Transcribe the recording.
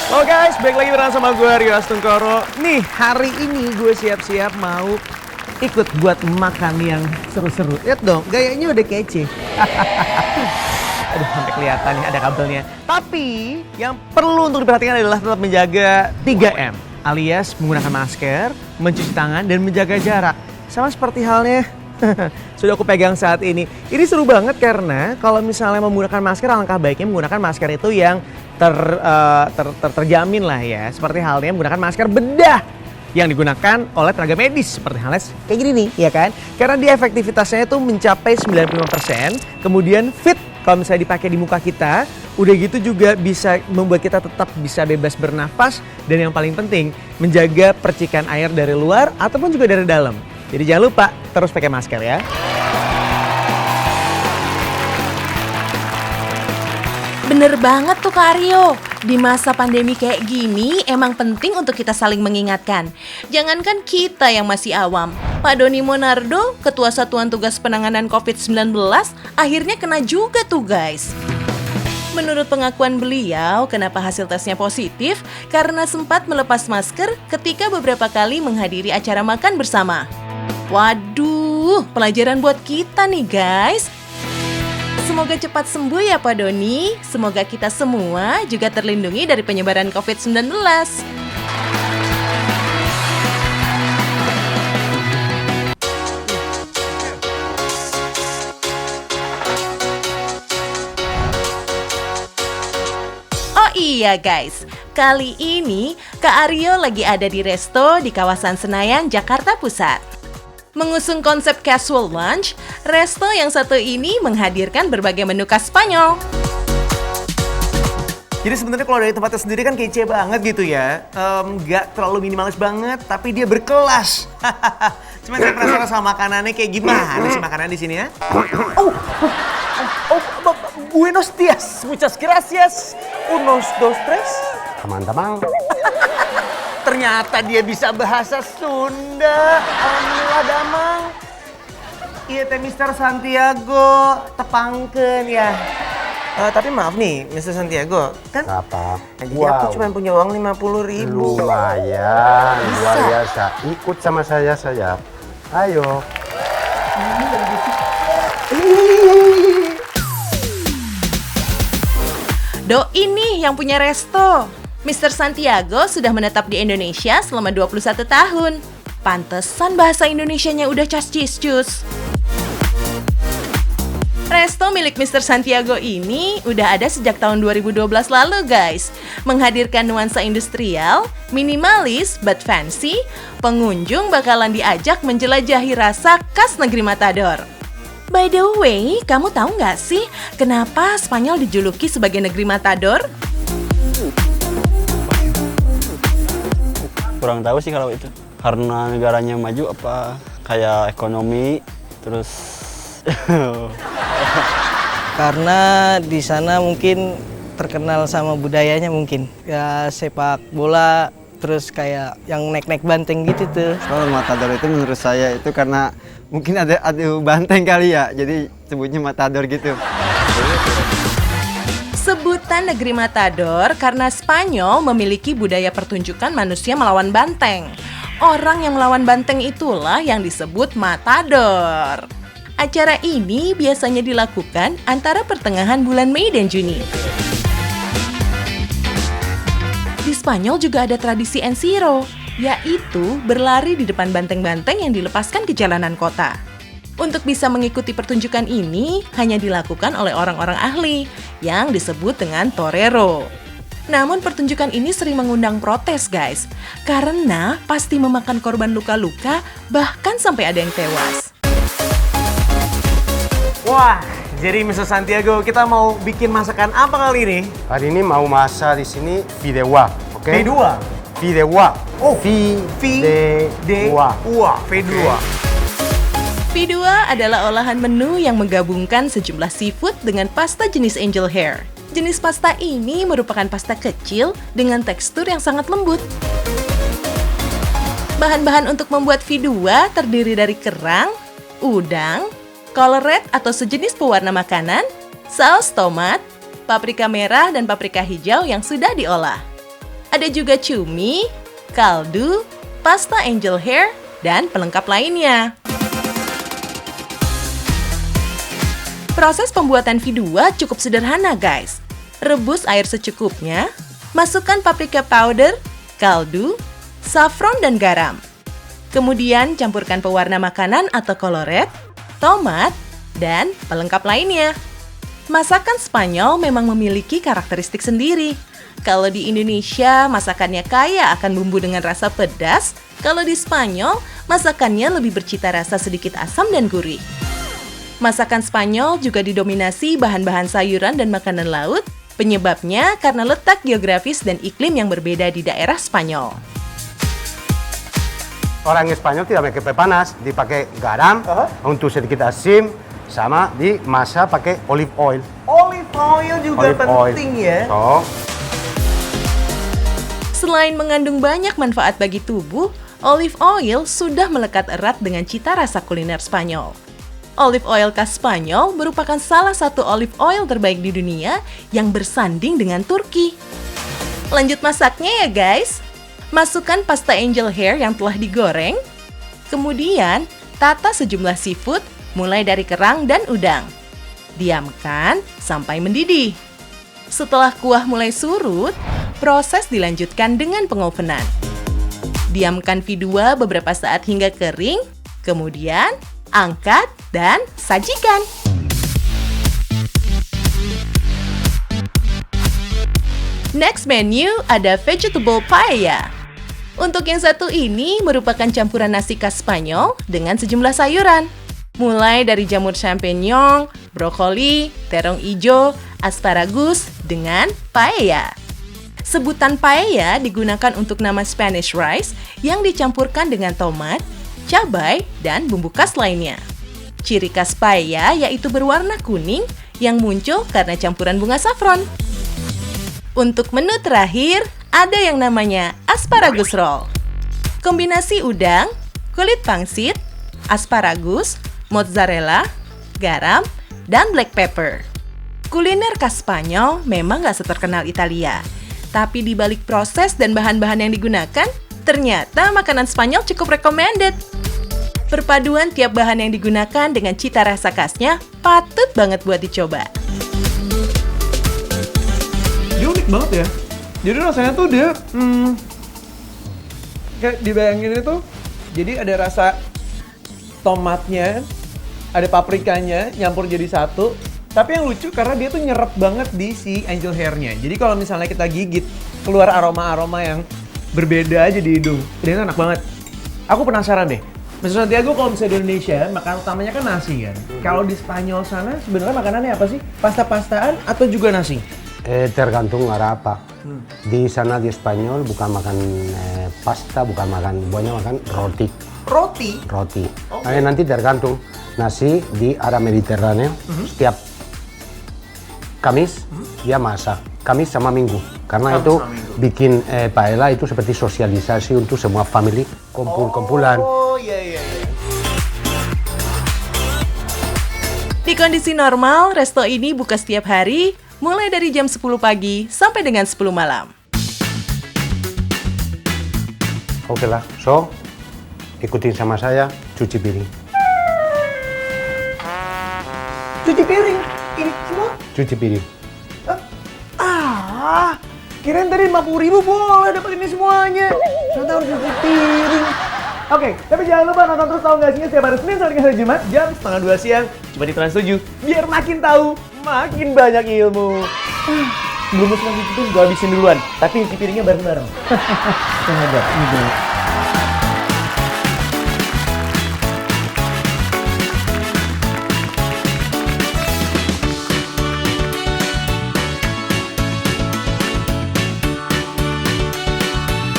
Halo guys, balik lagi bersama sama gue Rio Astungkoro. Nih, hari ini gue siap-siap mau ikut buat makan yang seru-seru. Lihat dong, gayanya udah kece. Aduh, sampai kelihatan nih ada kabelnya. Tapi yang perlu untuk diperhatikan adalah tetap menjaga 3M, alias menggunakan masker, mencuci tangan, dan menjaga jarak. Sama seperti halnya sudah aku pegang saat ini. Ini seru banget karena kalau misalnya menggunakan masker, alangkah baiknya menggunakan masker itu yang terjamin lah ya. Seperti halnya menggunakan masker bedah yang digunakan oleh tenaga medis. Seperti halnya kayak gini nih, ya kan? Karena dia efektivitasnya itu mencapai 95%. Kemudian fit kalau misalnya dipakai di muka kita. Udah gitu juga bisa membuat kita tetap bisa bebas bernafas. Dan yang paling penting, menjaga percikan air dari luar ataupun juga dari dalam. Jadi jangan lupa terus pakai masker ya. Bener banget tuh Kak Aryo. Di masa pandemi kayak gini emang penting untuk kita saling mengingatkan. Jangankan kita yang masih awam. Pak Doni Monardo, Ketua Satuan Tugas Penanganan COVID-19, akhirnya kena juga tuh guys. Menurut pengakuan beliau, kenapa hasil tesnya positif? Karena sempat melepas masker ketika beberapa kali menghadiri acara makan bersama. Waduh, pelajaran buat kita nih guys. Semoga cepat sembuh ya Pak Doni. Semoga kita semua juga terlindungi dari penyebaran COVID-19. Oh iya guys, kali ini Kak Aryo lagi ada di resto di kawasan Senayan, Jakarta Pusat. Mengusung konsep casual lunch, resto yang satu ini menghadirkan berbagai menu khas Spanyol. Jadi sebenarnya kalau dari tempatnya sendiri kan kece banget gitu ya. Nggak terlalu minimalis banget, tapi dia berkelas. Cuma saya penasaran sama makanannya kayak gimana sih makanan di sini ya? Buenos dias, muchas gracias. Unos, dos, tres. Teman-teman. Ternyata dia bisa bahasa Sunda. Alhamdulillah damang. Iya teh Mr. Santiago, tepangkeun ya. Tapi maaf nih Mr. Santiago, kan Apa? jadi aku cuma punya uang 50.000. Lumayan, luar Bisa. biasa. Ikut sama saya. Ayo. Doi nih yang punya resto. Mr. Santiago sudah menetap di Indonesia selama 21 tahun. Pantesan bahasa Indonesianya udah cas-cis-cus. Resto milik Mr. Santiago ini udah ada sejak tahun 2012 lalu guys. Menghadirkan nuansa industrial, minimalis but fancy, pengunjung bakalan diajak menjelajahi rasa khas negeri Matador. By the way, kamu tahu nggak sih kenapa Spanyol dijuluki sebagai negeri Matador? Kurang tahu sih kalau itu. Karena negaranya maju apa kayak ekonomi terus Karena di sana mungkin terkenal sama budayanya mungkin. Ya sepak bola terus kayak yang naik-naik banteng gitu tuh. Kalau Matador itu menurut saya itu karena mungkin ada adu banteng kali ya. Jadi sebutnya Matador gitu. Sebutan negeri Matador karena Spanyol memiliki budaya pertunjukan manusia melawan banteng. Orang yang melawan banteng itulah yang disebut Matador. Acara ini biasanya dilakukan antara pertengahan bulan Mei dan Juni. Di Spanyol juga ada tradisi Encierro, yaitu berlari di depan banteng-banteng yang dilepaskan ke jalanan kota. Untuk bisa mengikuti pertunjukan ini, hanya dilakukan oleh orang-orang ahli, yang disebut dengan torero. Namun pertunjukan ini sering mengundang protes guys, karena pasti memakan korban luka-luka, bahkan sampai ada yang tewas. Wah, jadi Mr. Santiago, kita mau bikin masakan apa kali ini? Hari ini mau masak di sini fideuà, oke? V2. Fideuà. Oh, Fideuà. V2. V2 adalah olahan menu yang menggabungkan sejumlah seafood dengan pasta jenis angel hair. Jenis pasta ini merupakan pasta kecil dengan tekstur yang sangat lembut. Bahan-bahan untuk membuat V2 terdiri dari kerang, udang, colorette atau sejenis pewarna makanan, saus tomat, paprika merah dan paprika hijau yang sudah diolah. Ada juga cumi, kaldu, pasta angel hair, dan pelengkap lainnya. Proses pembuatan V2 cukup sederhana guys. Rebus air secukupnya, masukkan paprika powder, kaldu, saffron dan garam. Kemudian campurkan pewarna makanan atau koloret, tomat, dan pelengkap lainnya. Masakan Spanyol memang memiliki karakteristik sendiri. Kalau di Indonesia, masakannya kaya akan bumbu dengan rasa pedas. Kalau di Spanyol, masakannya lebih bercita rasa sedikit asam dan gurih. Masakan Spanyol juga didominasi bahan-bahan sayuran dan makanan laut. Penyebabnya karena letak geografis dan iklim yang berbeda di daerah Spanyol. Orang Spanyol tidak pakai pepanas, dipakai garam untuk sedikit asin, sama dimasak pakai olive oil. Olive oil juga Olive oil. penting ya. So, Selain mengandung banyak manfaat bagi tubuh, olive oil sudah melekat erat dengan cita rasa kuliner Spanyol. Olive oil khas Spanyol merupakan salah satu olive oil terbaik di dunia yang bersanding dengan Turki. Lanjut masaknya ya guys. Masukkan pasta angel hair yang telah digoreng. Kemudian, tata sejumlah seafood mulai dari kerang dan udang. Diamkan sampai mendidih. Setelah kuah mulai surut, proses dilanjutkan dengan pengovenan. Diamkan V2 beberapa saat hingga kering, kemudian angkat dan sajikan. Next menu ada vegetable paella. Untuk yang satu ini merupakan campuran nasi khas Spanyol dengan sejumlah sayuran. Mulai dari jamur champignon, brokoli, terong ijo, asparagus, dengan paella. Sebutan paella digunakan untuk nama Spanish rice yang dicampurkan dengan tomat, cabai, dan bumbu khas lainnya. Ciri khas paella yaitu berwarna kuning yang muncul karena campuran bunga saffron. Untuk menu terakhir, ada yang namanya asparagus roll. Kombinasi udang, kulit pangsit, asparagus, mozzarella, garam, dan black pepper. Kuliner khas Spanyol memang gak seterkenal Italia. Tapi di balik proses dan bahan-bahan yang digunakan, ternyata makanan Spanyol cukup recommended. Perpaduan tiap bahan yang digunakan dengan cita rasa khasnya patut banget buat dicoba. Dia unik banget ya. Jadi rasanya tuh dia, kayak dibayangin itu, jadi ada rasa tomatnya, ada paprikanya, nyampur jadi satu. Tapi yang lucu karena dia tuh nyerap banget di si angel hair-nya. Jadi kalau misalnya kita gigit, keluar aroma-aroma yang berbeda aja di hidung. Ini enak banget. Aku penasaran deh. Mas Santiago kalau misalnya di Indonesia, makanan utamanya kan nasi kan? Kalau di Spanyol sana sebenarnya makanannya apa sih? Pasta-pastaan atau juga nasi? tergantung arah apa. Di sana di Spanyol bukan makan pasta, bukan makan, banyak makan roti. Roti? Roti. Nanti tergantung. Nasi di arah Mediterania, setiap Kamis dia masak. Kamis sama Minggu. Karena itu bikin paella itu seperti sosialisasi untuk semua family, kumpul-kumpulan. Oh iya. Di kondisi normal, resto ini buka setiap hari, mulai dari jam 10 pagi sampai dengan 10 malam. Oke lah, so ikutin sama saya, cuci piring. Cuci piring? Ini semua? Cuci piring. Kirain tadi 50.000 boleh dapat ini semuanya. Ternyata harus cuci piring. Oke, tapi jangan lupa nonton terus Tahu Nggak Sihnya setiap hari Senin sampai hari Jumat jam 6:30 siang. Cuma di Trans 7, biar makin tahu, makin banyak ilmu. Belum selesai itu gue habisin duluan, tapi cuci piringnya bareng-bareng. Yang hebat, ini dulu.